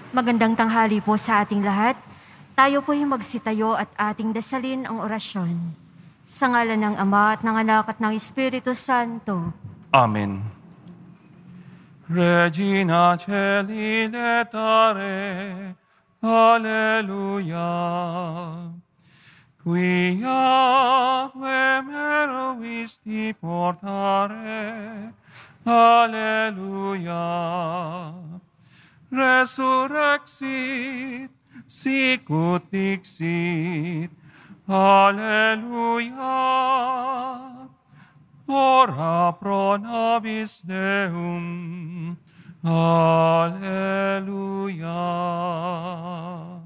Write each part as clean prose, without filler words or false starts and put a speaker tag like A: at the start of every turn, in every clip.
A: Magandang tanghali po sa ating lahat. Tayo po'y magsitayo at ating dasalin ang orasyon. Sa ngalan ng Ama at ng Anak at ng Espiritu Santo.
B: Amen. Regina Caeli letare, Alleluia. Quia merovisti portare, Alleluia. Resurrexit, sicut dixit, Alleluia. Ora pro nobis Deum, Alleluia.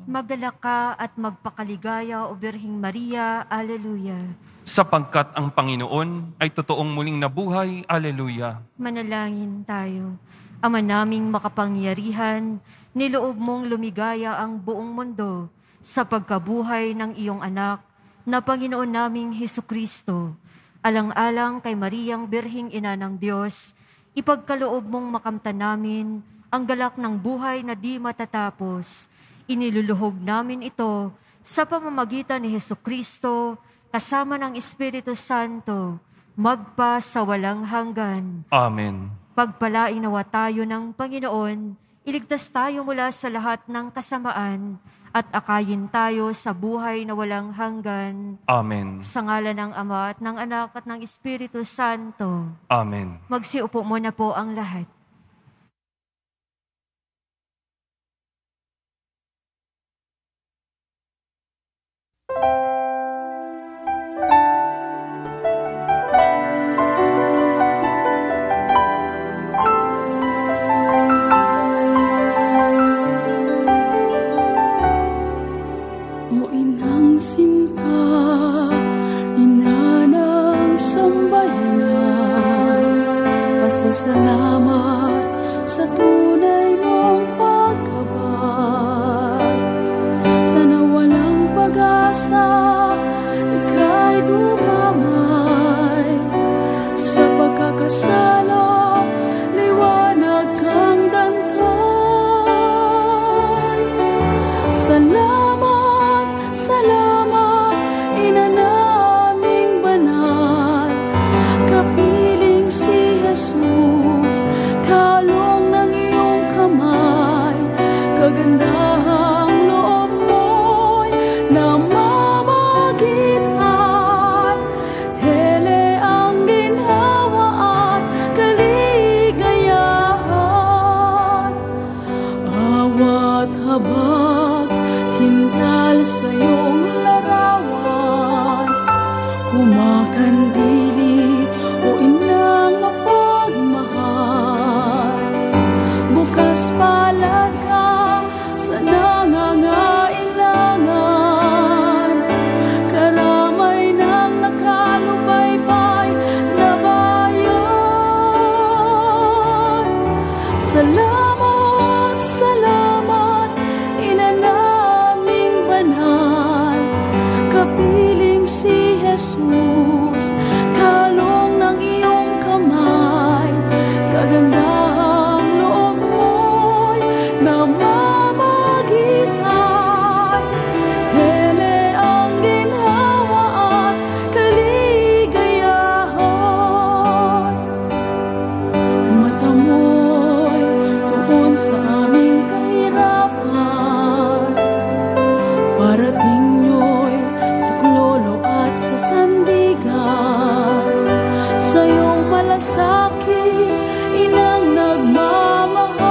A: Maggalak ka at magpakaligaya, O Birheng Maria, Alleluia.
B: Sapagkat ang Panginoon ay totoong muling nabuhay, Alleluia.
A: Manalangin tayo. Ama naming makapangyarihan, niloob mong lumigaya ang buong mundo sa pagkabuhay ng iyong anak na Panginoon naming Hesukristo. Alang-alang kay Mariang Birheng Ina ng Diyos, ipagkaloob mong makamtan namin ang galak ng buhay na di matatapos. Iniluluhog namin ito sa pamamagitan ni Hesukristo kasama ng Espiritu Santo, magpa sa walang hanggan.
B: Amen.
A: Pagpalain nawa tayo ng Panginoon, iligtas tayo mula sa lahat ng kasamaan at akayin tayo sa buhay na walang hanggan.
B: Amen.
A: Sa ngalan ng Ama at ng Anak at ng Espiritu Santo.
B: Amen.
A: Magsiupo muna po ang lahat.
C: Salamat sa tunay mong pagkabay. Sana walang pag-asa, ika'y dumamay. Sa pagkakasala, liwanag kang dantay. Salamat, salamat, Ina naming banal. Kapiling si Jesus, kalong ng iyong kamay, kagandahang loob mo'y namamagitan. Hele ang ginhawa at kaligayahan. Awat habag, kintal sa iyong larawan, kumakandili o inang mapagmahal. Bukas palad ka sa nangangailangan, karamay ng nakalupaypay na bayan. Salamat, salamat, Ina naming banal. Kapiling si Jesus, kalong ng iyong kamay, kagandahang loob mo'y namamagitan. Hele ang ginhawa at kaligayahan. Mata mo'y tuon sa aming kahirapan, parating nyo'y saklolo at sa sandigan. Sa iyong malasakit, Inang nagmamahal,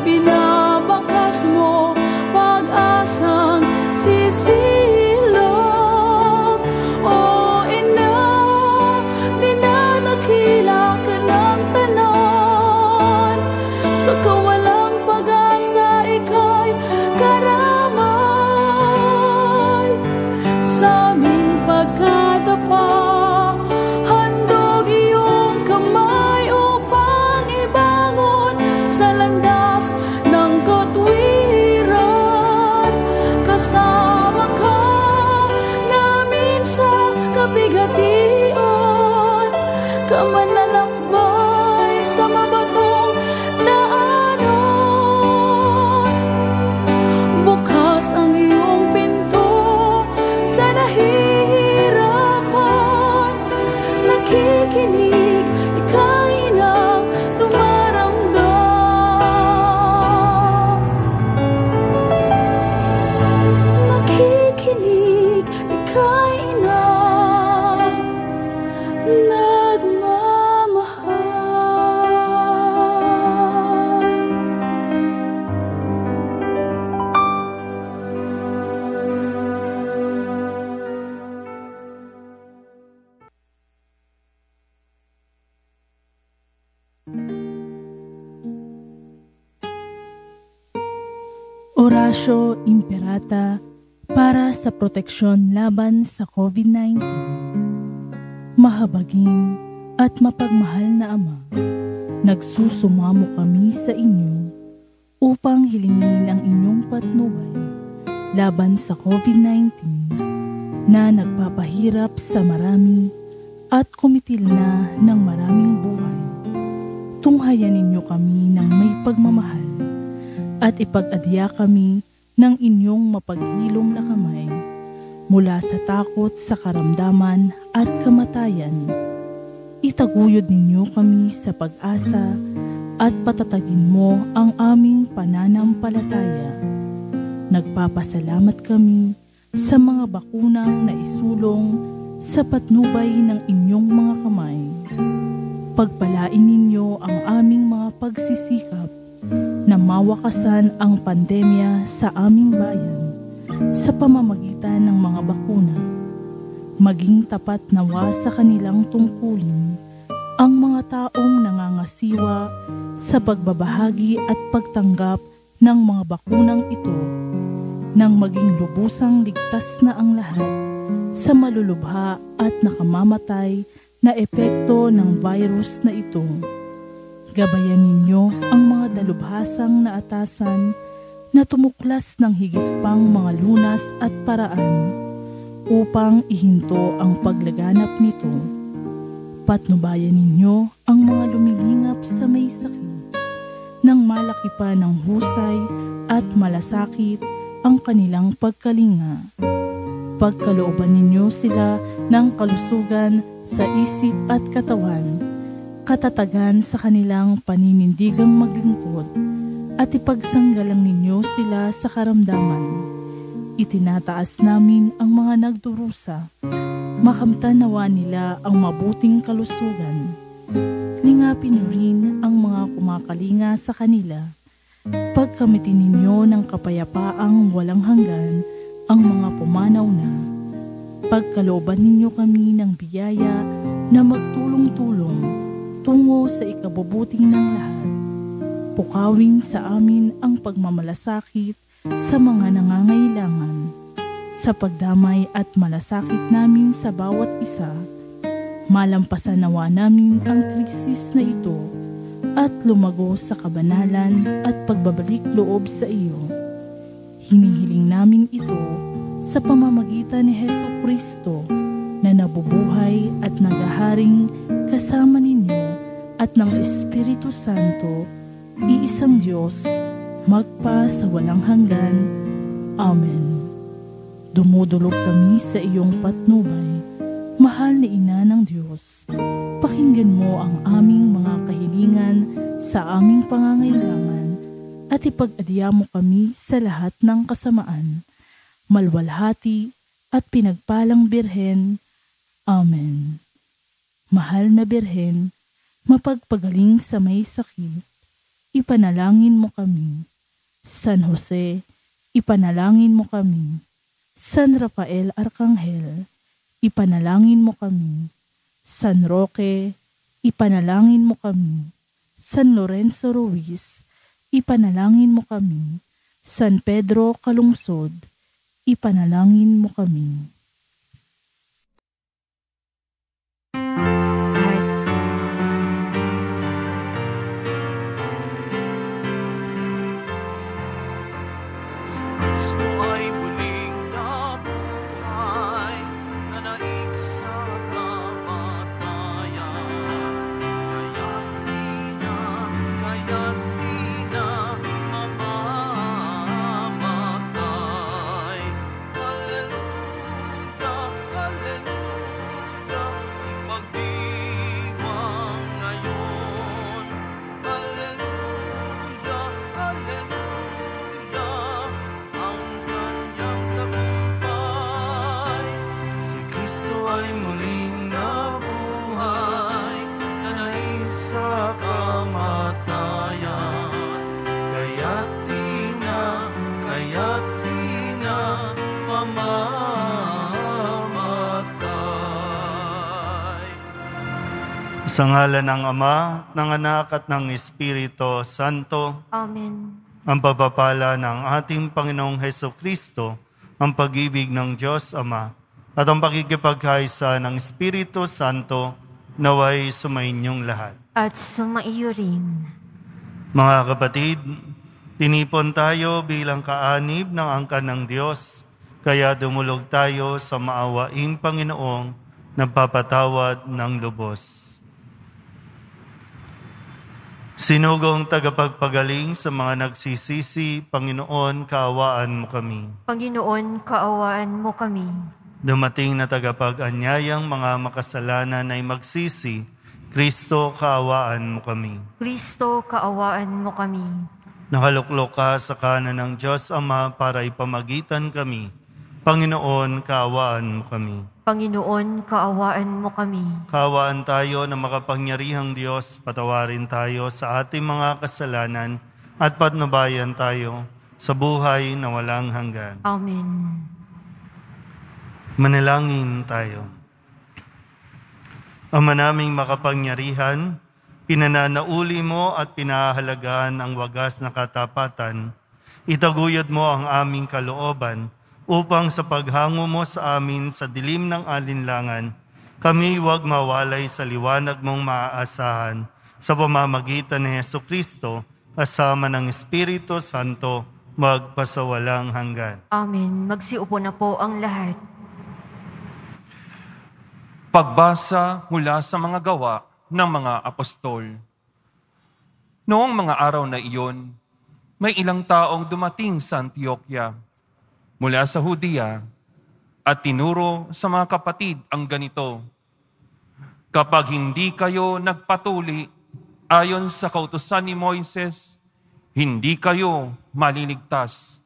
C: binabakas mo pag-asang sisilong. O Ina, dinadakila ka ng tanan. Sa kawalang pag-asa, ika'y karamay. Sa aming pagkadapa, handog iyong kamay upang ibangon sa landas ng katwiran. Kasama ka namin sa kabigatian, kamanlalakbay sa mabatong daanan. Oratio Imperata para sa proteksyon laban sa COVID-19. Mahabaging at mapagmahal na Ama, nagsusumamo kami sa inyo upang hilingin ang inyong patnubay laban sa COVID-19 na nagpapahirap sa marami at kumitil na ng maraming buhay. Tunghayan ninyo kami ng may pagmamahal at ipag-adya kami ng inyong mapaghilom na kamay mula sa takot sa karamdaman at kamatayan. Itaguyod ninyo kami sa pag-asa at patatagin mo ang aming pananampalataya. Nagpapasalamat kami sa mga bakunang naisulong sa patnubay ng inyong mga kamay. Pagpalain ninyo ang aming mga pagsisikap na mawakasan ang pandemya sa aming bayan sa pamamagitan ng mga bakuna. Maging tapat nawa sa kanilang tungkulin ang mga taong nangangasiwa sa pagbabahagi at pagtanggap ng mga bakunang ito nang maging lubusang ligtas na ang lahat sa malulubha at nakamamatay na epekto ng virus na ito. Gabayan ninyo ang mga dalubhasang na atasan na tumuklas ng higit pang mga lunas at paraan upang ihinto ang paglaganap nito. Patnubayan ninyo ang mga lumilingap sa may sakit nang malaki pa ng husay at malasakit ang kanilang pagkalinga. Pagkalooban ninyo sila ng kalusugan sa isip at katawan, katatagan sa kanilang paninindigang maglingkod, at ipagsanggalang ninyo sila sa karamdaman. Itinataas namin ang mga nagdurusa, makamtan nawa nila ang mabuting kalusugan. Lingapin niyo rin ang mga kumakalinga sa kanila. Pagkamitin ninyo ng kapayapaang walang hanggan ang mga pumanaw na. Pagkalooban ninyo kami ng biyaya na magtulong-tulong tungo sa ikabubuting ng lahat. Pukawin sa amin ang pagmamalasakit sa mga nangangailangan. Sa pagdamay at malasakit namin sa bawat isa, malampasan nawa namin ang krisis na ito at lumago sa kabanalan at pagbabalik loob sa iyo. Hinihiling namin ito sa pamamagitan ni Hesukristo na nabubuhay at naghaharing kasama ninyo at ng Espiritu Santo, iisang Diyos, magpa sa walang hanggan. Amen. Dumudulog kami sa iyong patnubay, mahal na Ina ng Diyos. Pakinggan mo ang aming mga kahilingan sa aming pangangailangan at ipag-adya mo kami sa lahat ng kasamaan. Malwalhati at pinagpalang Birhen. Amen. Mahal na Birhen, mapagpagaling sa may sakit, ipanalangin mo kami. San Jose, ipanalangin mo kami. San Rafael Arcangel, ipanalangin mo kami. San Roque, ipanalangin mo kami. San Lorenzo Ruiz, ipanalangin mo kami. San Pedro Calungsod, ipanalangin mo kami.
D: Kristo ay muling nabuhay, nanaig sa kamatayan. Kaya't di na mamamatay. Hallelujah, hallelujah, ipagdiwang ngayon. Hallelujah, hallelujah, ay muling nabuhay, nanaig sa kamatayan. Kaya't di na mamamatay.
E: Sa ngalan ng Ama, ng Anak at ng Espiritu Santo.
A: Amen.
E: ang pagpapala ng ating Panginoong Heso Kristo, ang pag-ibig ng Diyos Ama, at ang pakikipagkaisa ng Espiritu Santo naway sumainyong lahat.
A: At sumaiyo rin.
E: Mga kapatid, tinipon tayo bilang kaanib ng angkan ng Diyos, kaya dumulog tayo sa maawaing Panginoong nagpapatawad ng lubos. Sinugong tagapagpagaling sa mga nagsisisi, Panginoon, kaawaan mo kami.
A: Panginoon, kaawaan mo kami.
E: Dumating na tagapag-anyayang mga makasalanan ay magsisi, Kristo, kaawaan mo kami.
A: Kristo, kaawaan mo kami.
E: Nakaluklok ka sa kanan ng Diyos Ama para ipamagitan kami. Panginoon, kaawaan mo kami.
A: Panginoon, kaawaan mo kami.
E: Kaawaan tayo na makapangyarihang Diyos, patawarin tayo sa ating mga kasalanan at patnubayan tayo sa buhay na walang hanggan.
A: Amen.
E: Manalangin tayo. Ama naming makapangyarihan, pinananauli mo at pinahahalagahan ang wagas na katapatan. Itaguyod mo ang aming kalooban upang sa paghango mo sa amin sa dilim ng alinlangan, kami huwag mawalay sa liwanag mong maaasahan sa pamamagitan ni Heso Kristo, kasama ng Espiritu Santo, magpasawalang hanggan.
A: Amen. Magsiupo na po ang lahat.
B: Pagbasa mula sa mga gawa ng mga apostol. Noong mga araw na iyon, may ilang taong dumating sa Antioquia mula sa Judea at tinuro sa mga kapatid ang ganito: kapag hindi kayo nagpatuli ayon sa kautusan ni Moises, hindi kayo maliligtas.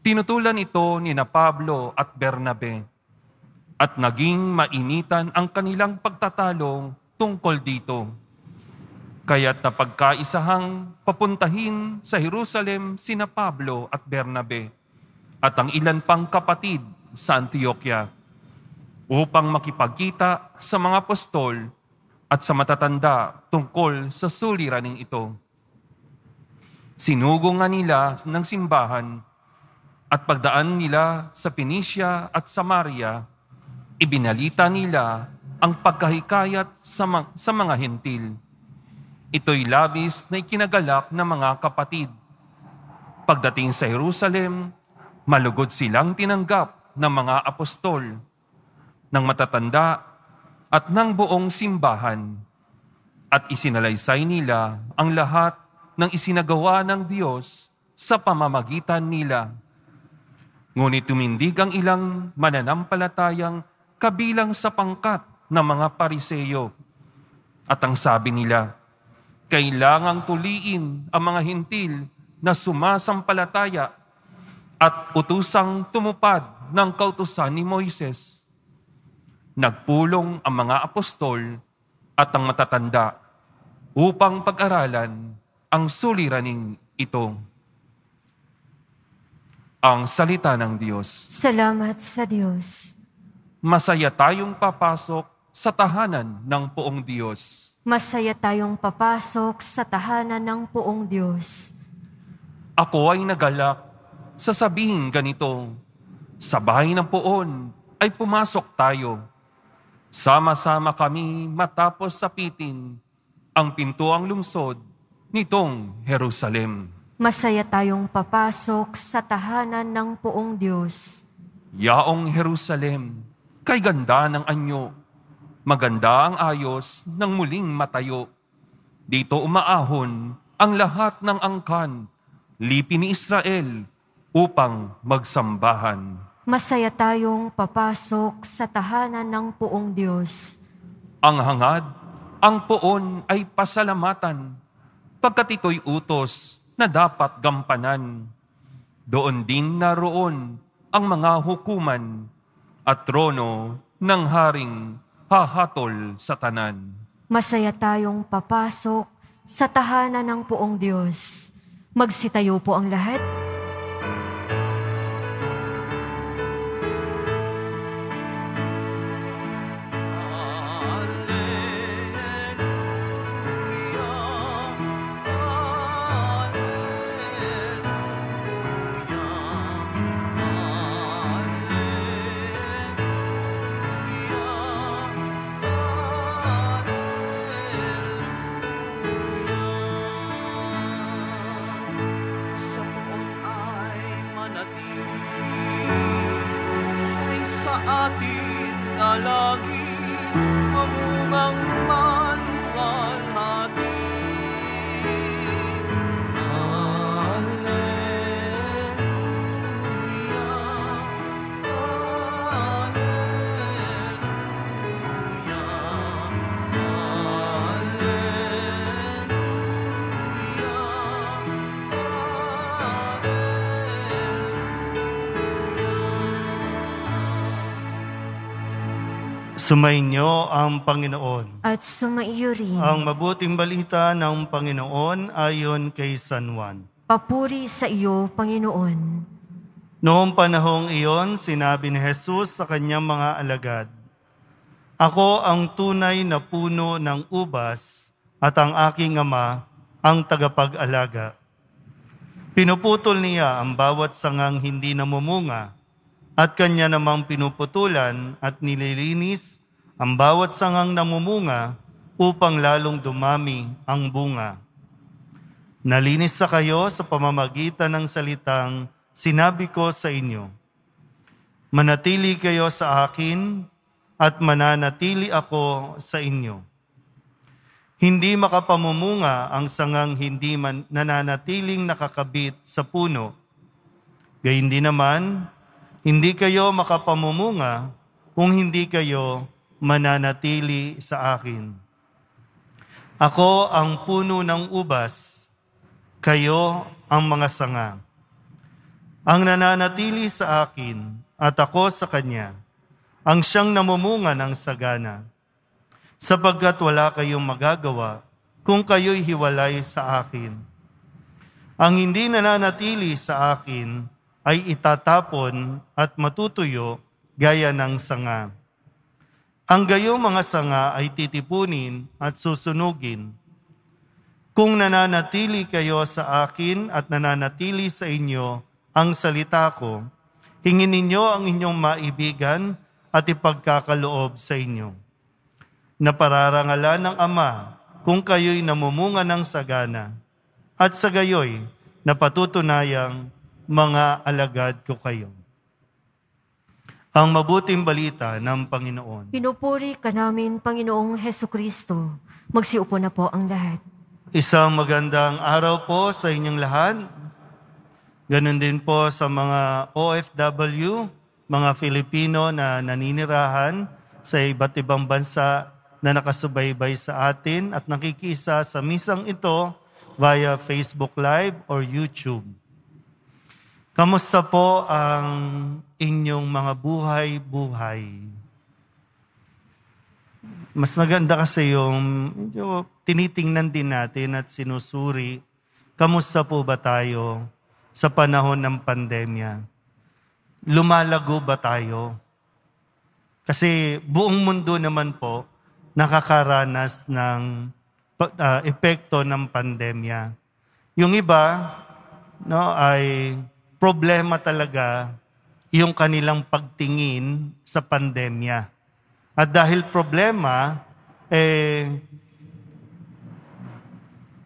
B: Tinutulan ito ni na Pablo at Bernabe at naging mainitan ang kanilang pagtatalo tungkol dito. Kaya't napagkaisahang papuntahin sa Jerusalem sina Pablo at Bernabe at ang ilan pang kapatid sa Antioquia upang makipagkita sa mga apostol at sa matatanda tungkol sa suliraning ito. Sinugo nga nila ng simbahan at pagdaan nila sa Phoenicia at Samaria, ibinalita nila ang pagkahikayat sa mga hentil. Ito'y labis na ikinagalak ng mga kapatid. Pagdating sa Jerusalem, malugod silang tinanggap ng mga apostol, ng matatanda at ng buong simbahan, at isinalaysay nila ang lahat ng isinagawa ng Diyos sa pamamagitan nila. Ngunit tumindig ang ilang mananampalatayang kabilang sa pangkat ng mga Pariseyo. At ang sabi nila, kailangang tuliin ang mga hintil na sumasampalataya at utusang tumupad ng kautusan ni Moises. Nagpulong ang mga apostol at ang matatanda upang pag-aralan ang suliraning ito. Ang salita ng Diyos.
A: Salamat sa Diyos.
B: Masaya tayong papasok sa tahanan ng poong Diyos.
A: Masaya tayong papasok sa tahanan ng poong Diyos.
B: Ako ay nagalak sa sabihing ganito, sa bahay ng poon ay pumasok tayo. Sama-sama kami matapos sapitin ang pintuang lungsod nitong Jerusalem.
A: Masaya tayong papasok sa tahanan ng poong Diyos.
B: Yaong Jerusalem, kay ganda ng anyo, maganda ang ayos ng muling matayo. Dito umaahon ang lahat ng angkan, lipi ni Israel, upang magsambahan.
A: Masaya tayong papasok sa tahanan ng poong Diyos.
B: Ang hangad, ang poon ay pasalamatan, pagkat ito'y utos na dapat gampanan. Doon din naroon ang mga hukuman at trono ng haring hahatol sa tanan.
A: Masaya tayong papasok sa tahanan ng poong Diyos. Magsitayo po ang lahat.
E: Sumainyo ang Panginoon.
A: At sumaiyo rin.
E: Ang mabuting balita ng Panginoon ayon kay San Juan.
A: Papuri sa iyo, Panginoon.
E: Noong panahong iyon, sinabi ni Jesus sa kanyang mga alagad, "Ako ang tunay na puno ng ubas at ang aking Ama ang tagapag-alaga. Pinuputol niya ang bawat sangang hindi namumunga at kanya namang pinuputulan at nililinis ang bawat sangang namumunga upang lalong dumami ang bunga. Nalinis sa kayo sa pamamagitan ng salitang sinabi ko sa inyo. Manatili kayo sa akin at mananatili ako sa inyo. Hindi makapamumunga ang sangang hindi nananatiling nakakabit sa puno. Gayundin naman, hindi kayo makapamumunga kung hindi kayo mananatili sa akin. Ako ang puno ng ubas, kayo ang mga sanga. Ang nananatili sa akin at ako sa kanya, ang siyang namumunga ng sagana, sapagkat wala kayong magagawa kung kayo'y hiwalay sa akin. Ang hindi nananatili sa akin ay itatapon at matutuyo gaya ng sanga. Ang gayong mga sanga ay titipunin at susunugin. Kung nananatili kayo sa akin at nananatili sa inyo ang salita ko, hingin ninyo ang inyong maibigan at ipagkakaloob sa inyo. Napararangalan ng Ama kung kayo'y namumunga ng sagana, at sa gayoy napatutunayang mga alagad ko kayo." Ang mabuting balita ng Panginoon.
A: Pinupuri ka namin, Panginoong Hesukristo. Magsiupo na po ang lahat.
E: Isang magandang araw po sa inyong lahat. Ganon din po sa mga OFW, mga Filipino na naninirahan sa iba't ibang bansa na nakasubaybay sa atin at nakikisa sa misang ito via Facebook Live or YouTube. Kamusta po ang inyong mga buhay-buhay? Mas maganda kasi yung medyo tinitingnan din natin at sinusuri, kamusta po ba tayo sa panahon ng pandemya? Lumalago ba tayo? Kasi buong mundo naman po nakakaranas ng epekto ng pandemya. Yung iba ay problema talaga yung kanilang pagtingin sa pandemya. At dahil problema,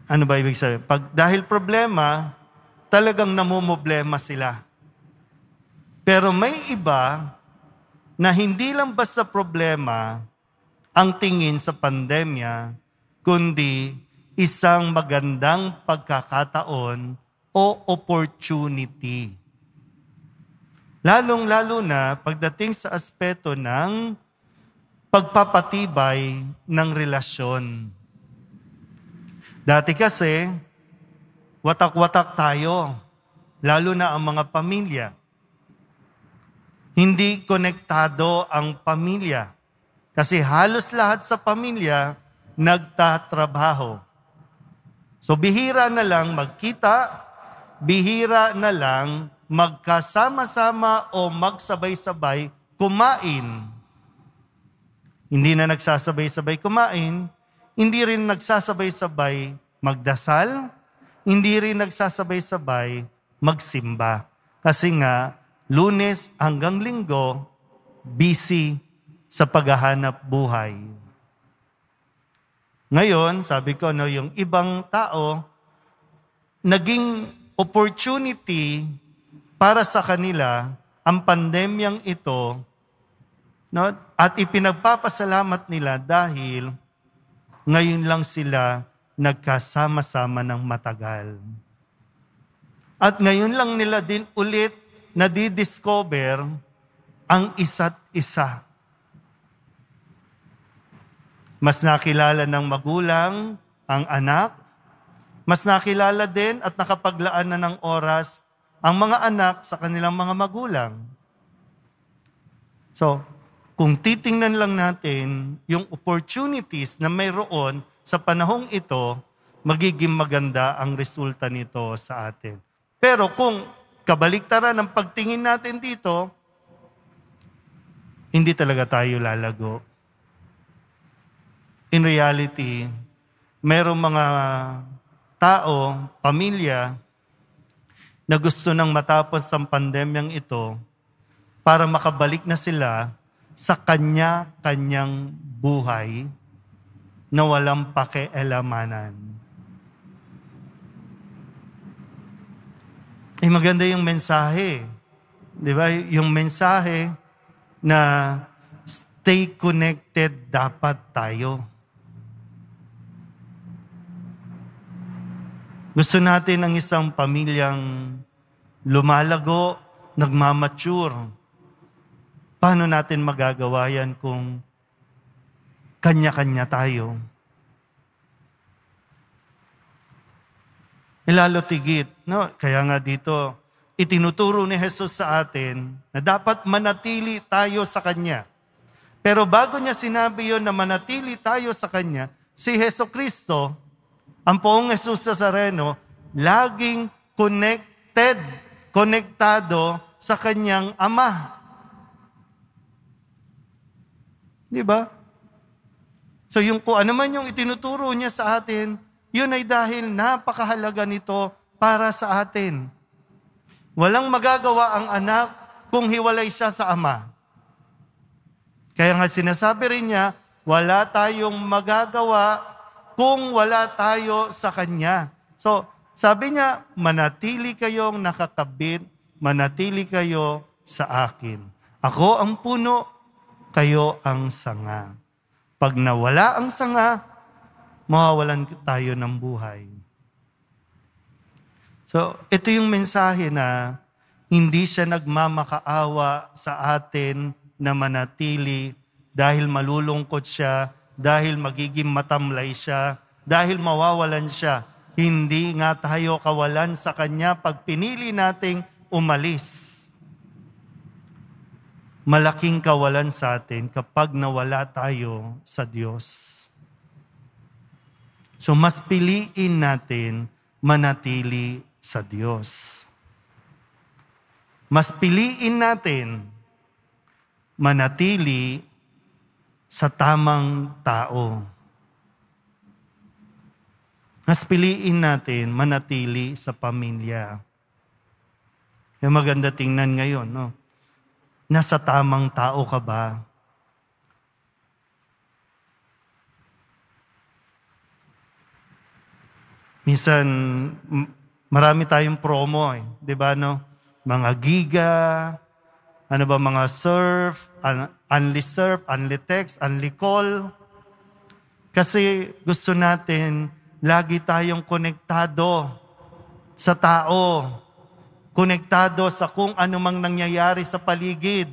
E: ano ba ibig sabihin? Dahil problema, talagang namumblema sila. Pero may iba na hindi lang basta problema ang tingin sa pandemya, kundi isang magandang pagkakataon o opportunity. Lalong-lalo na pagdating sa aspeto ng pagpapatibay ng relasyon. Dati kasi, watak-watak tayo, lalo na ang mga pamilya. Hindi konektado ang pamilya kasi halos lahat sa pamilya nagtatrabaho. So bihira na lang magkita, bihira na lang magkasama-sama o magsabay-sabay kumain. Hindi na nagsasabay-sabay kumain, hindi rin nagsasabay-sabay magdasal, hindi rin nagsasabay-sabay magsimba. Kasi nga, Lunes hanggang Linggo, busy sa paghahanap buhay. Ngayon, sabi ko, yung ibang tao, naging opportunity para sa kanila ang pandemyang ito, at ipinagpapasalamat nila dahil ngayon lang sila nagkasama-sama ng matagal. At ngayon lang nila din ulit nadidiscover ang isa't isa. Mas nakilala ng magulang ang anak, mas nakilala din at nakapaglaan na ng oras ang mga anak sa kanilang mga magulang. So, kung titingnan lang natin yung opportunities na mayroon sa panahong ito, magiging maganda ang resulta nito sa atin. Pero kung kabaliktaran ang pagtingin natin dito, hindi talaga tayo lalago. In reality, mayroong mga tao, pamilya, na gusto nang matapos ang pandemyang ito para makabalik na sila sa kanya-kanyang buhay na walang pakialamanan. Maganda yung mensahe. Di ba? Yung mensahe na stay connected dapat tayo. Gusto natin ang isang pamilyang lumalago, nagmamature. Paano natin magagawa yan kung kanya-kanya tayo? Lalo tigit, no? Kaya nga dito, itinuturo ni Jesus sa atin na dapat manatili tayo sa Kanya. Pero bago niya sinabi yon na manatili tayo sa Kanya, si Jesucristo, ang poong Jesus Nazareno, laging konektado sa Kanyang Ama. Di ba? So yung kung ano man yung itinuturo niya sa atin, yun ay dahil napakahalaga nito para sa atin. Walang magagawa ang anak kung hiwalay siya sa ama. Kaya nga sinasabi rin niya, wala tayong magagawa kung wala tayo sa Kanya. So, sabi niya, manatili kayong nakakabit, manatili kayo sa akin. Ako ang puno, kayo ang sanga. Pag nawala ang sanga, mawawalan tayo ng buhay. So, ito yung mensahe na hindi siya nagmamakaawa sa atin na manatili dahil malulungkot siya, dahil magiging matamlay siya, dahil mawawalan siya. Hindi nga tayo kawalan sa Kanya pag pinili nating umalis. Malaking kawalan sa atin kapag nawala tayo sa Diyos. So mas piliin natin manatili sa Diyos. Mas piliin natin manatili sa tamang tao. Mas piliin natin manatili sa pamilya. Yung maganda tingnan ngayon, no? Nasa tamang tao ka ba? Minsan, marami tayong promo, di ba, no? Mga giga, mga surf, unli surf, unli text, unli call. Kasi gusto natin, lagi tayong konektado sa tao. Konektado sa kung ano mang nangyayari sa paligid.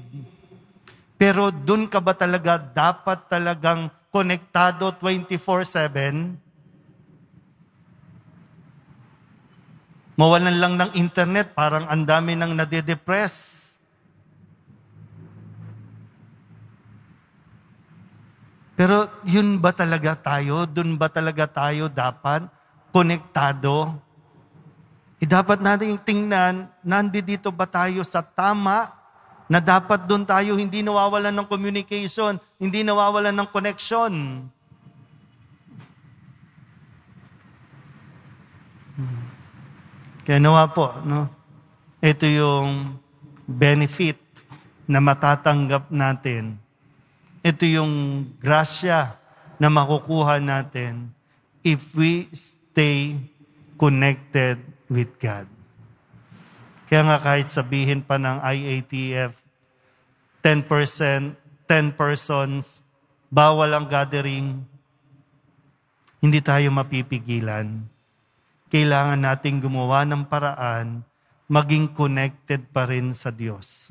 E: Pero dun ka ba talaga dapat talagang konektado 24/7? Mawalan lang ng internet, parang ang dami nang nade-depress. Pero yun ba talaga tayo? Dun ba talaga tayo dapat konektado? Dapat natin tingnan, nandito ba tayo sa tama na dapat doon tayo hindi nawawalan ng communication, hindi nawawalan ng connection. Kaya nawa po, no? Ito yung benefit na matatanggap natin. Ito yung grasya na makukuha natin if we stay connected with God. Kaya nga kahit sabihin pa ng IATF, 10%, 10 persons, bawal ang gathering, hindi tayo mapipigilan. Kailangan nating gumawa ng paraan, maging connected pa rin sa Diyos.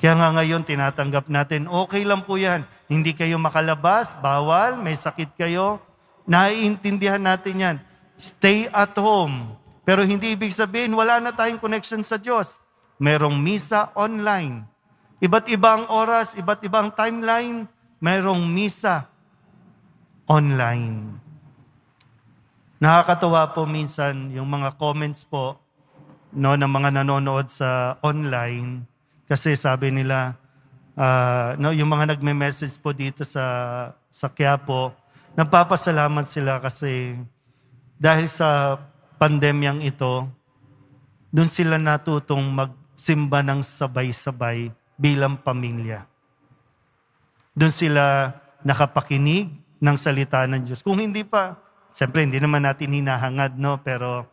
E: Kaya nga ngayon, tinatanggap natin, okay lang po yan. Hindi kayo makalabas, bawal, may sakit kayo. Naiintindihan natin yan. Stay at home. Pero hindi ibig sabihin, wala na tayong connection sa Diyos. Merong misa online. Iba't ibang oras, iba't ibang timeline, mayroong misa online. Nakakatawa po minsan yung mga comments po ng mga nanonood sa online kasi sabi nila, yung mga nagme-message po dito sa Quiapo, nagpapasalamat sila kasi dahil sa pandemyang ito, doon sila natutong magsimba ng sabay-sabay bilang pamilya. Doon sila nakapakinig ng salita ng Diyos. Kung hindi pa, siyempre hindi naman natin hinahangad, no? Pero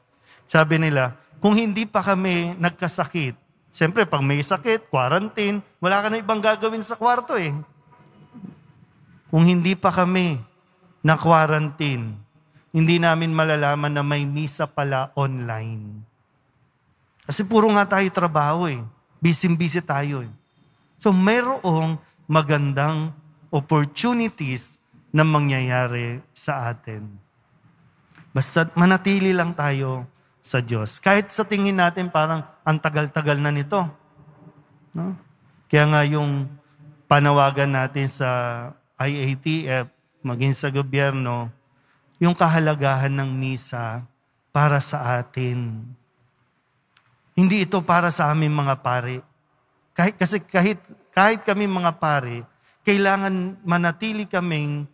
E: sabi nila, kung hindi pa kami nagkasakit, siyempre pag may sakit, quarantine, wala ka na ibang gagawin sa kwarto eh. Kung hindi pa kami na-quarantine, hindi namin malalaman na may misa pala online. Kasi puro nga tayo trabaho eh. Busy-busy tayo eh. So mayroong magandang opportunities na mangyayari sa atin. Basta manatili lang tayo sa Diyos. Kahit sa tingin natin parang ang tagal-tagal na nito. No? Kaya nga yung panawagan natin sa IATF, maging sa gobyerno, yung kahalagahan ng misa para sa atin. Hindi ito para sa aming mga pari. Kahit kami mga pari, kailangan manatili kaming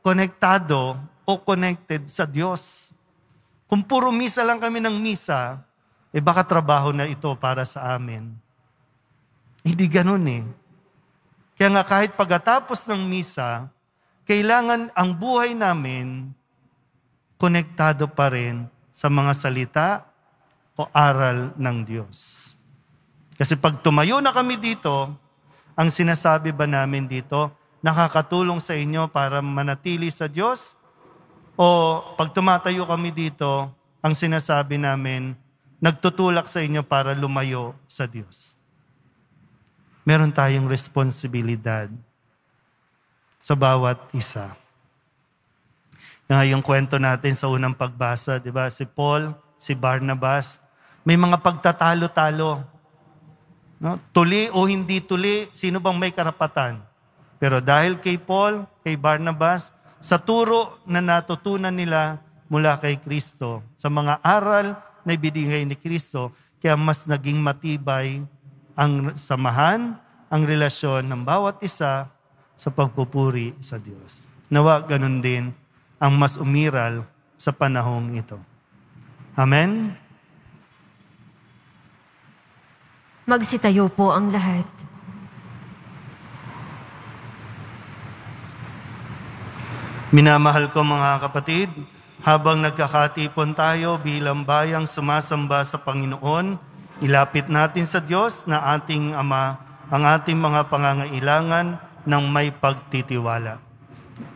E: konektado o connected sa Diyos. Kung puro misa lang kami ng misa, baka trabaho na ito para sa amin. Hindi ganun eh. Kaya nga kahit pagkatapos ng misa, kailangan ang buhay namin konektado pa rin sa mga salita o aral ng Diyos. Kasi pag tumayo na kami dito, ang sinasabi ba namin dito, nakakatulong sa inyo para manatili sa Diyos? O pag tumatayo kami dito, ang sinasabi namin, nagtutulak sa inyo para lumayo sa Diyos? Meron tayong responsibilidad sa bawat isa. Yung kwento natin sa unang pagbasa, di ba? Si Paul, si Barnabas, may mga pagtatalo-talo. No? Tuli o hindi tuli, sino bang may karapatan? Pero dahil kay Paul, kay Barnabas, sa turo na natutunan nila mula kay Kristo, sa mga aral na ibinigay ni Kristo, kaya mas naging matibay ang samahan, ang relasyon ng bawat isa sa pagpupuri sa Diyos. Nawa ganun din ang mas umiral sa panahong ito. Amen?
A: Magsitayo po ang lahat.
E: Minamahal ko mga kapatid, habang nagkakatipon tayo bilang bayang sumasamba sa Panginoon, ilapit natin sa Diyos na ating Ama ang ating mga pangangailangan ng may pagtitiwala.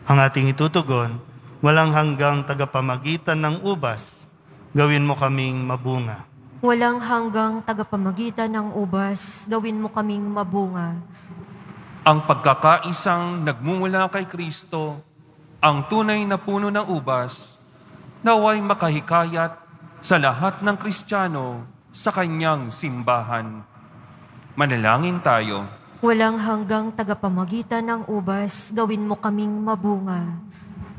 E: Ang ating itutugon, walang hanggang tagapamagitan ng ubas, gawin mo kaming mabunga.
A: Walang hanggang tagapamagitan ng ubas, gawin mo kaming mabunga.
B: Ang pagkakaisang nagmumula kay Kristo, ang tunay na puno ng ubas, naway makahikayat sa lahat ng Kristiyano sa kanyang simbahan. Manalangin tayo.
A: Walang hanggang tagapamagitan ng ubas, gawin mo kaming mabunga.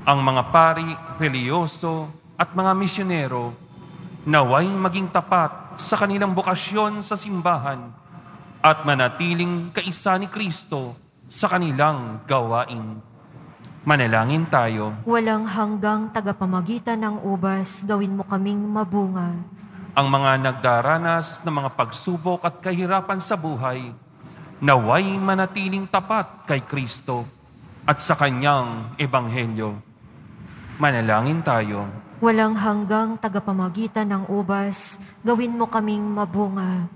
B: Ang mga pari, reliyoso at mga misyonero, naway maging tapat sa kanilang bukasyon sa simbahan at manatiling kaisa ni Kristo sa kanilang gawain. Manalangin tayo.
A: Walang hanggang tagapamagitan ng ubas, gawin mo kaming mabunga.
B: Ang mga nagdaranas ng mga pagsubok at kahirapan sa buhay, naway manatiling tapat kay Kristo at sa kanyang ebanghelyo. Manalangin tayo.
A: Walang hanggang tagapamagitan ng ubas, gawin mo kaming mabunga.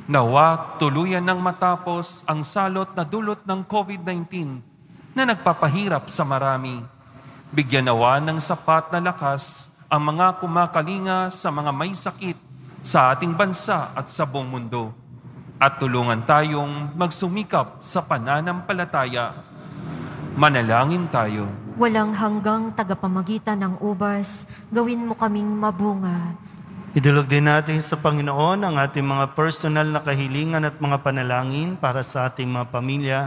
B: Nawa tuluyan ng matapos ang salot na dulot ng COVID-19 na nagpapahirap sa marami. Bigyan nawa ng sapat na lakas ang mga kumakalinga sa mga may sakit sa ating bansa at sa buong mundo. At tulungan tayong magsumikap sa pananampalataya. Manalangin tayo.
A: Walang hanggang tagapamagitan ng ubas, gawin mo kaming mabunga.
E: Idulog din natin sa Panginoon ang ating mga personal na kahilingan at mga panalangin para sa ating mga pamilya.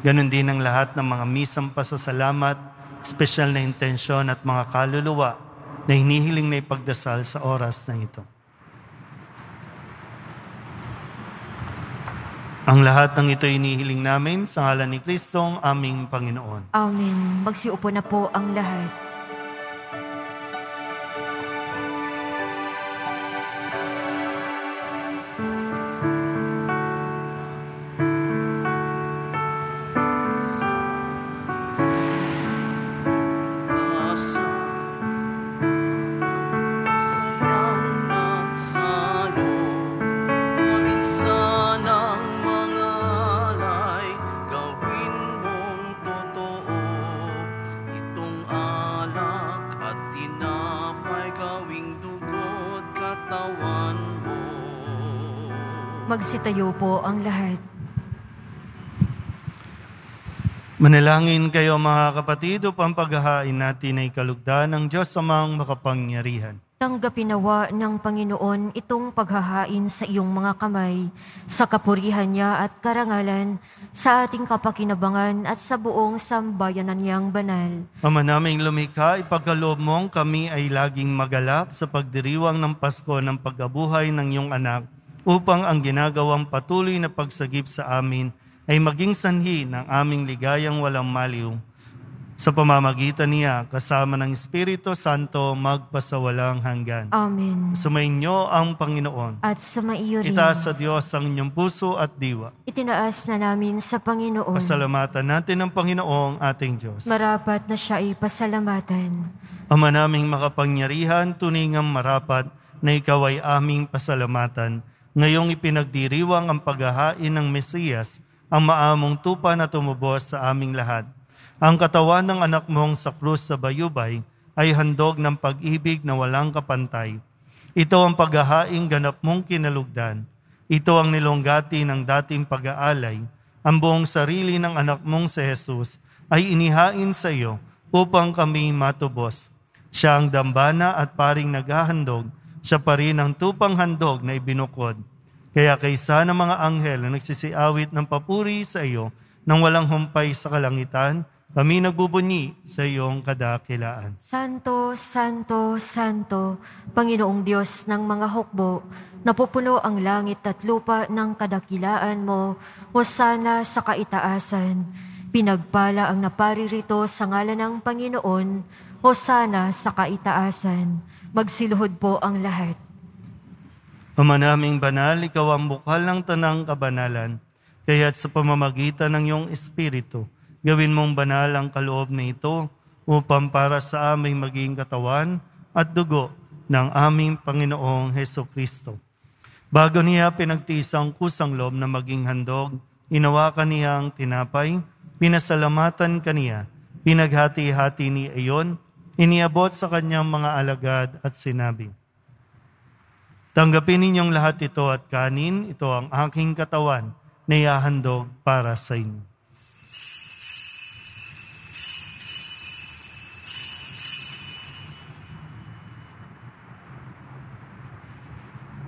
E: Ganon din ang lahat ng mga misang pasasalamat, espesyal na intensyon at mga kaluluwa na hinihiling na ipagdasal sa oras na ito. Ang lahat ng ito inihiling namin sa ngalan ni Kristong aming Panginoon.
A: Amen. Magsiupo na po ang lahat. Magsitayo po ang lahat.
E: Manalangin kayo mga kapatid upang paghahain natin ay kalugdan ng Diyos Amang makapangyarihan.
A: Tanggapin nawa ng Panginoon itong paghahain sa iyong mga kamay, sa kapurihan niya at karangalan, sa ating kapakinabangan at sa buong sambayanan niyang banal.
E: Ama naming lumikha, ipagkaloob mong kami ay laging magalak sa pagdiriwang ng Pasko ng pagkabuhay ng iyong anak, upang ang ginagawang patuloy na pagsagip sa amin ay maging sanhi ng aming ligayang walang maliw. Sa pamamagitan niya, kasama ng Espiritu Santo, magpasawalang hanggan.
A: Amen.
E: Sumainyo ang Panginoon.
A: At sumaiyo rin.
E: Itaas sa Diyos ang inyong puso at diwa.
A: Itinaas na namin sa Panginoon.
E: Pasalamatan natin ang Panginoong ating Diyos.
A: Marapat na siya ay pasalamatan.
E: Ama naming makapangyarihan, tuningang marapat na ikaw ay aming pasalamatan. Ngayong ipinagdiriwang ang paghahain ng Mesiyas, ang maamong tupa na tumubos sa aming lahat. Ang katawan ng anak mong sa krus sa bayubay ay handog ng pag-ibig na walang kapantay. Ito ang paghahaing ganap mong kinalugdan. Ito ang nilonggati ng dating pag-aalay. Ang buong sarili ng anak mong si Jesus ay inihain sa iyo upang kami matubos. Siya ang dambana at paring naghahandog. Siya pa rin ang tupang handog na ibinukod. Kaya kaysa ng mga anghel na nagsisiawit ng papuri sa iyo nang walang humpay sa kalangitan, kami nagbubunyi sa iyong kadakilaan.
A: Santo, Santo, Santo, Panginoong Diyos ng mga hukbo, napupuno ang langit at lupa ng kadakilaan mo, hosana sa kaitaasan. Pinagpala ang naparirito sa ngalan ng Panginoon, hosana sa kaitaasan. Magsiluhod po ang lahat.
E: Ama naming banal, ikaw ang bukal ng tanang kabanalan, kaya't sa pamamagitan ng iyong Espiritu, gawin mong banal ang kaloob na ito upang para sa aming maging katawan at dugo ng aming Panginoong Hesukristo. Bago niya pinagtiis ang kusang loob na maging handog, inawakan niya ang tinapay, pinasalamatan kaniya, pinaghati-hati ni iyon, iniabot sa kanyang mga alagad at sinabi, tanggapin ninyong lahat ito at kanin, ito ang aking katawan na ihahandog para sa inyo.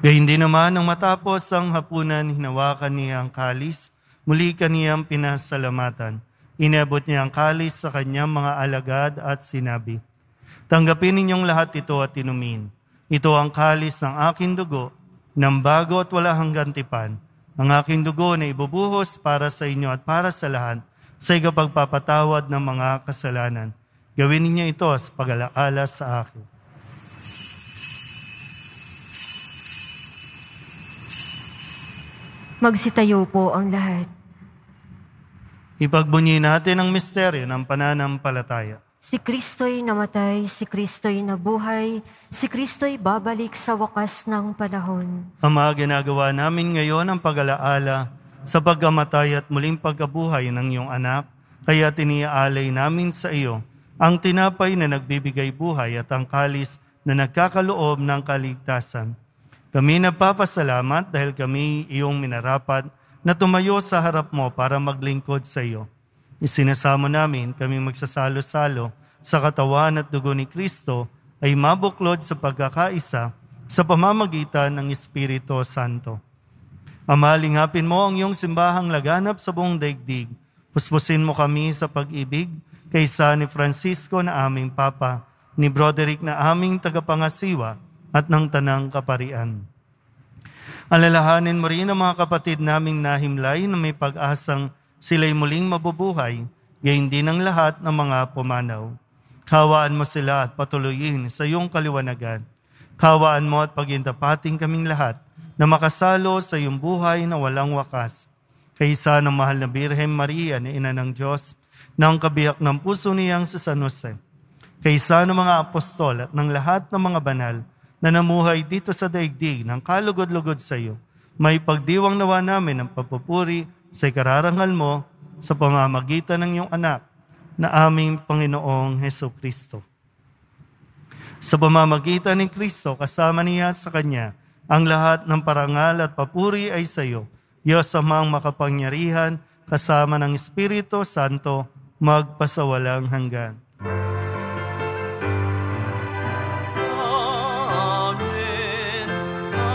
E: Gayun din naman, nang matapos ang hapunan, hinawakan niya ang kalis, muli kaniyang pinasalamatan. Inabot niya ang kalis sa kanyang mga alagad at sinabi, tanggapin ninyong lahat ito at inumin. Ito ang kalis ng aking dugo, ng bago at wala hanggang tipan. Ang aking dugo na ibubuhos para sa inyo at para sa lahat, sa ikapagpapatawad ng mga kasalanan. Gawin ninyo ito sa pag-alaala sa akin.
A: Magsitayo po ang lahat.
E: Ipagbunyi natin ang misteryo ng pananampalataya.
A: Si Kristo'y namatay, si Kristo'y nabuhay, si Kristo'y babalik sa wakas ng panahon.
E: Ama, ginagawa namin ngayon ang pag-alaala sa pagkamatay at muling pagkabuhay ng iyong anak, kaya tiniaalay namin sa iyo ang tinapay na nagbibigay buhay at ang kalis na nagkakaloob ng kaligtasan. Kami nagpapasalamat dahil kami iyong minarapat na tumayo sa harap mo para maglingkod sa iyo. Isinasamo namin kaming magsasalo-salo sa katawan at dugo ni Kristo ay mabuklod sa pagkakaisa sa pamamagitan ng Espiritu Santo. Ama, lingapin mo ang iyong simbahang laganap sa buong daigdig. Puspusin mo kami sa pag-ibig kaysa ni Francisco na aming Papa, ni Broderick na aming tagapangasiwa at ng Tanang Kaparian. Alalahanin mo rin ang mga kapatid naming nahimlay na may pag-asang sila'y muling mabubuhay, gayon din ang lahat ng mga pumanaw. Kawaan mo sila at patuloyin sa iyong kaliwanagan. Kawaan mo at pagintapating kaming lahat na makasalo sa iyong buhay na walang wakas. Kaysa ng mahal na Birhen Maria na Ina ng Diyos, na ang kabiyak ng puso niyang sa San Jose. Kaysa ng mga apostol at ng lahat ng mga banal na namuhay dito sa daigdig ng kalugod-lugod sa iyo, may pagdiwang nawa namin ng papupuri sa ikararangal mo sa pamamagitan ng iyong anak na aming Panginoong Hesukristo. Sa pamamagitan ni Kristo, kasama niya at sa Kanya, ang lahat ng parangal at papuri ay sa iyo, Diyos Amang makapangyarihan, kasama ng Espiritu Santo, magpasawalang hanggan.
D: Amen. Amen.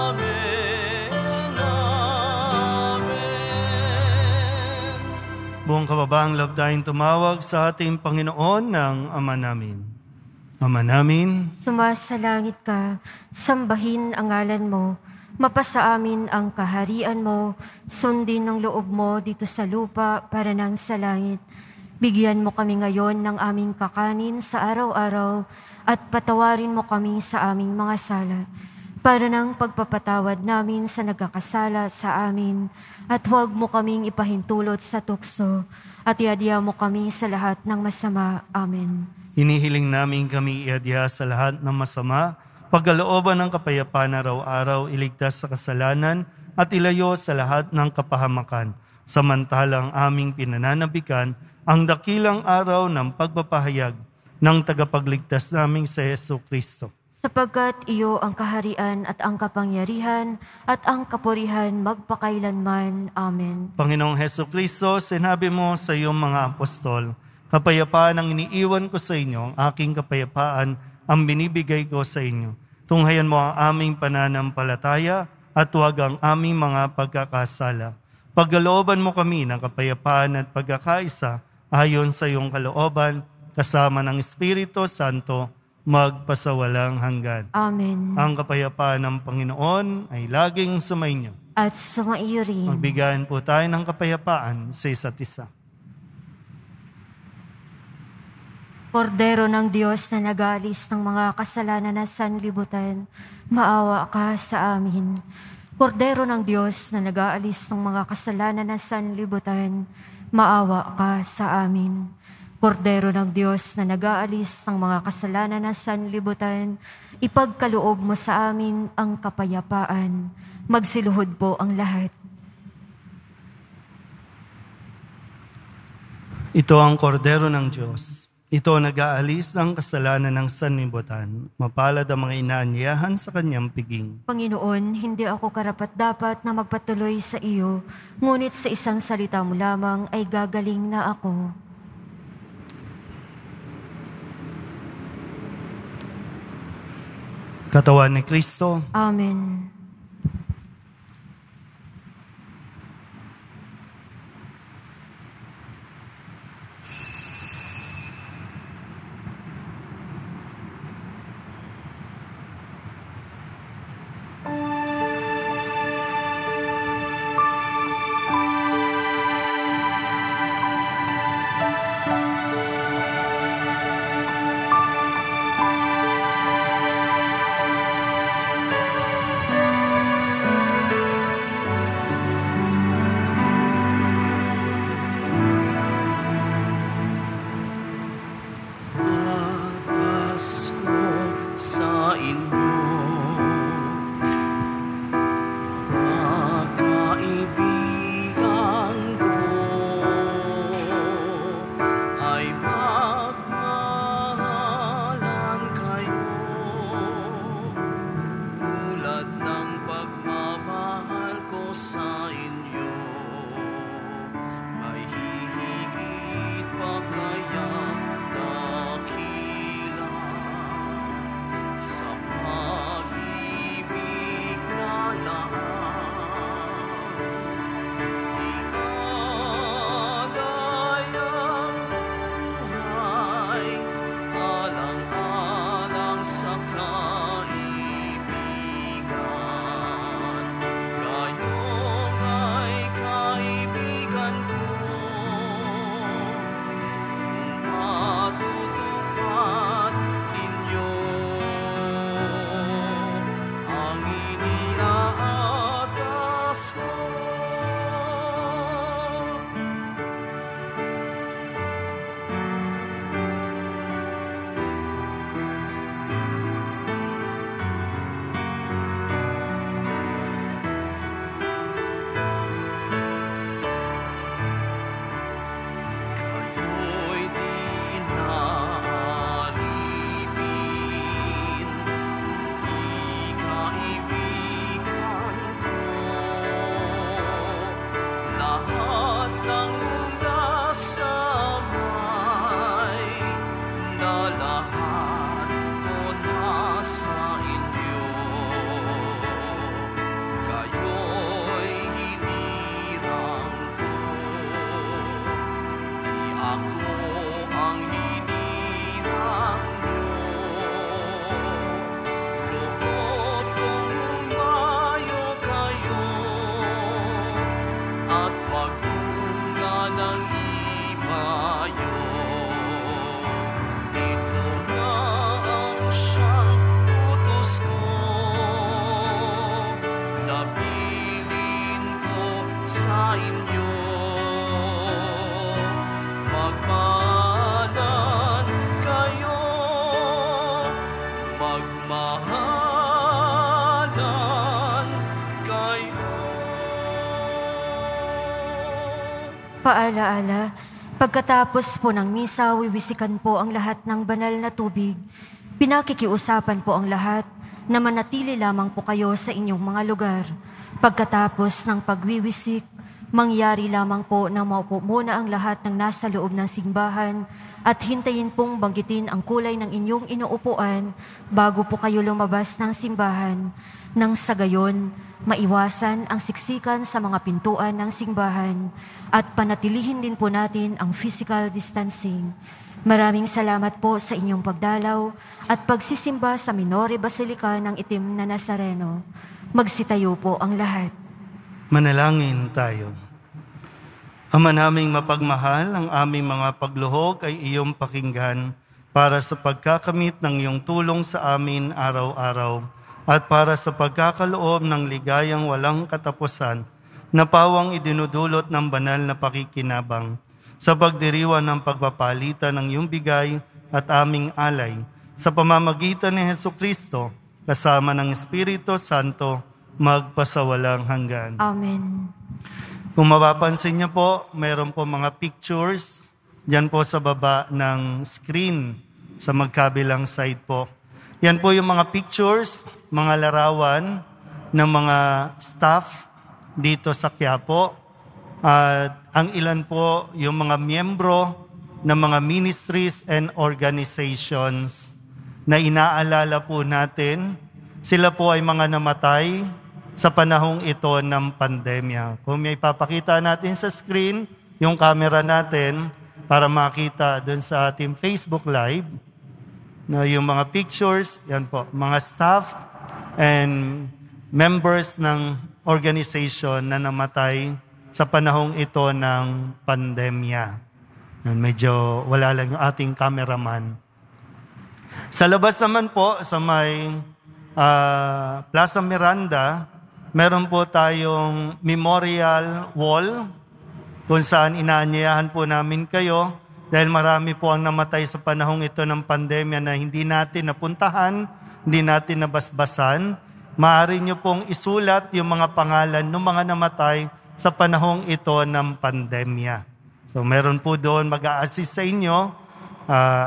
D: Amen. Amen.
E: Buong kababaang loob tayong tumawag sa ating Panginoon ng Ama namin. Ama namin,
A: Sumasalangit ka, sambahin ang ngalan mo, mapasa amin ang kaharian mo, sundin ang loob mo dito sa lupa para nang sa langit. Bigyan mo kami ngayon ng aming kakanin sa araw-araw at patawarin mo kami sa aming mga sala, para nang pagpapatawad namin sa nagkakasala sa amin, at huwag mo kaming ipahintulot sa tukso, at iadya mo kami sa lahat ng masama. Amen.
E: hinihiling namin kami iadya sa lahat ng masama, pagkalooban ng kapayapaan araw-araw, iligtas sa kasalanan at ilayo sa lahat ng kapahamakan. Samantalang aming pinananabikan ang dakilang araw ng pagpapahayag ng tagapagligtas naming si Jesucristo.
A: Sapagkat iyo ang kaharian at ang kapangyarihan at ang kapurihan magpakailanman. Amen.
E: Panginoong Jesucristo, sinabi mo sa iyong mga apostol, kapayapaan ang iniiwan ko sa inyo, ang aking kapayapaan ang binibigay ko sa inyo. Tunghayan mo ang aming pananampalataya at huwag ang aming mga pagkakasala. Pagkalooban mo kami ng kapayapaan at pagkakaisa ayon sa iyong kalooban, kasama ng Espiritu Santo, magpasawalang hanggan.
A: Amen.
E: Ang kapayapaan ng Panginoon ay laging sumainyo.
A: At sumaiyo rin.
E: Magbigayan po tayo ng kapayapaan sa isa't isa.
A: Kordero ng Diyos na nag-aalis ng mga kasalanan na sanlibutan, maawa ka sa amin. Kordero ng Diyos na nag-aalis ng mga kasalanan na sanlibutan, maawa ka sa amin. Kordero ng Diyos na nag-aalis ng mga kasalanan na sanlibutan, ipagkaloob mo sa amin ang kapayapaan. Magsiluhod po ang lahat.
E: Ito ang kordero ng Diyos. Ito ang nag-aalis ng kasalanan ng sanlibutan. Mapalad ang mga inaanyayahan sa kanyang piging.
A: Panginoon, hindi ako karapat-dapat na magpatuloy sa iyo, ngunit sa isang salita mo lamang ay gagaling na ako.
E: Katawan ni Kristo.
A: Amen.
D: lahat ko nasa inyo. Kayo'y hinirang ko, di ako ang hinirang nyo. Loob kong umayo kayo at magbunga ng ibayo. Ito na ang siyang utos ko, nabilin ko sa inyo. Magmahalan kayo, magmahalan kayo.
A: Paalaala, pagkatapos po ng misa, wiwisikan po ang lahat ng banal na tubig. Pinakikiusapan po ang lahat na manatili lamang po kayo sa inyong mga lugar. Pagkatapos ng pagwiwisik, mangyari lamang po na maupo muna ang lahat ng nasa loob ng simbahan at hintayin pong banggitin ang kulay ng inyong inuupuan bago po kayo lumabas ng simbahan. Nang sa gayon, maiwasan ang siksikan sa mga pintuan ng simbahan at panatilihin din po natin ang physical distancing. Maraming salamat po sa inyong pagdalaw at pagsisimba sa Minore Basilica ng Itim na Nazareno. Magsitayo po ang lahat.
E: Manalangin tayo. Ama naming mapagmahal, ang aming mga pagluhog ay iyong pakinggan para sa pagkakamit ng iyong tulong sa amin araw-araw at para sa pagkakaloob ng ligayang walang katapusan na pawang idinudulot ng banal na pakikinabang sa pagdiriwang ng pagpapalitan ng iyong bigay at aming alay sa pamamagitan ni Hesukristo kasama ng Espiritu Santo magpasawalang hanggan.
A: Amen.
E: Kung mapapansin niyo po, mayroon po mga pictures dyan po sa baba ng screen sa magkabilang side po. Yan po yung mga pictures, mga larawan ng mga staff dito sa Quiapo. At ang ilan po yung mga miyembro ng mga ministries and organizations na inaalala po natin. Sila po ay mga namatay sa panahong ito ng pandemya. Kung may papakita natin sa screen, yung camera natin para makita dun sa ating Facebook Live, na yung mga pictures, yan po, mga staff and members ng organization na namatay sa panahong ito ng pandemya. Medyo wala lang yung ating cameraman. Sa labas naman po, sa may Plaza Miranda, meron po tayong memorial wall kung saan inaanyayahan po namin kayo dahil marami po ang namatay sa panahong ito ng pandemya na hindi natin napuntahan, hindi natin nabasbasan. Maaari nyo pong isulat yung mga pangalan ng mga namatay sa panahong ito ng pandemya. So meron po doon mag-a-assist sa inyo,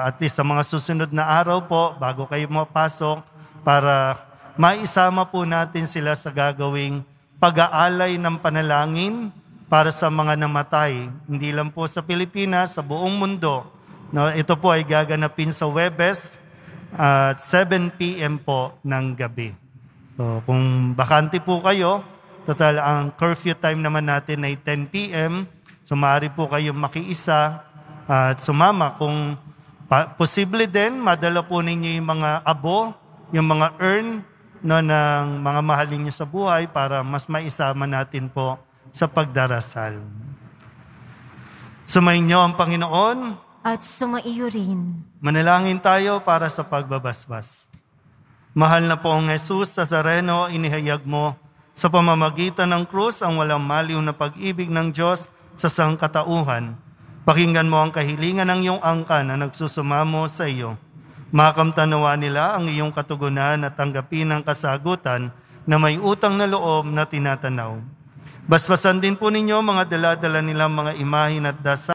E: at least sa mga susunod na araw po, bago kayo mapasok, para maisama po natin sila sa gagawing pag-aalay ng panalangin para sa mga namatay. Hindi lang po sa Pilipinas, sa buong mundo. No, ito po ay gaganapin sa Huwebes at 7 p.m. po ng gabi. So, kung bakante po kayo, total ang curfew time naman natin ay 10 p.m. So maaari po kayong makiisa at sumama. Kung posible din, madala po ninyo yung mga abo, yung mga urn, no, ng mga mahalin nyo sa buhay para mas maisama natin po sa pagdarasal. Sumainyo ang Panginoon.
A: At sumaiyo rin.
E: Manalangin tayo para sa pagbabasbas. Mahal na poong Jesus Nazareno, inihayag mo sa pamamagitan ng krus ang walang maliw na pag-ibig ng Diyos sa sangkatauhan. Pakinggan mo ang kahilingan ng iyong angkan na nagsusumamo sa iyo. Makamtanawa nila ang iyong katugunan at tanggapin ang kasagutan na may utang na loob na tinatanaw. Basbasan din po ninyo mga dala-dala nilang mga imahin at dasal